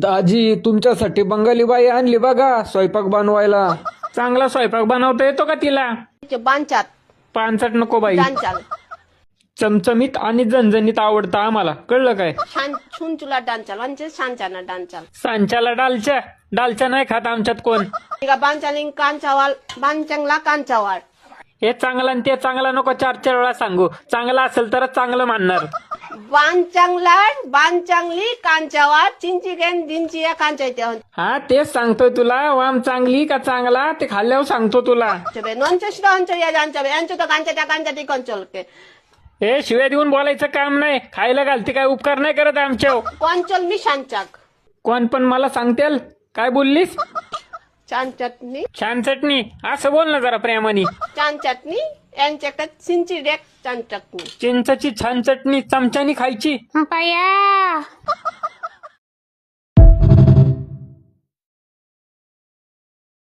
दाजी तुमच्यासाठी बंगाली बाई आणली बघा स्वयंपाक बनवायला. चांगला स्वयंपाक बनवता येतो का तिला? बांचात पानसट नको बाई, डांचाल चमचमीत आणि झणझणीत आवडतं आम्हाला, कळलं काय? छान छुन चुला डांचाल म्हणजे छान छान डांचाल. सांच्याला डालच्या डालच्या नाही खात आमच्यात कोण. इका बांचालिंग कांचावाल बांचांगला कांचावाल. हे चांगलं आणि ते चांगलं नको 4-4 वेळा सांगू. चांगलं असेल तरच चांगलं मानणार. बांचांगला बांचांगली कांचावाल चिंची गेन दिंची या कांचा येते. हा तेच सांगतोय तुला, वाम चांगली का चांगला ते खाल्ल्यावर सांगतो तुला. नॉनच्या अंचल या जांच्या यांच्या तर कांच्या त्या कांच्या ती कंचल के हे शिव्या देऊन बोलायचं काम नाही. खायला घालते काय उपकार नाही करत आमच्या. कंचल मी शांचाक कोण पण मला सांगतेल काय बोललीस? छान चटणी छान चटणी असं बोल ना जरा प्रेमाने. छान चटणी यांच्याकडे चिंची डेक छान चटणी. चिंचाची छान चटणी चमच्यानी खायची. बाया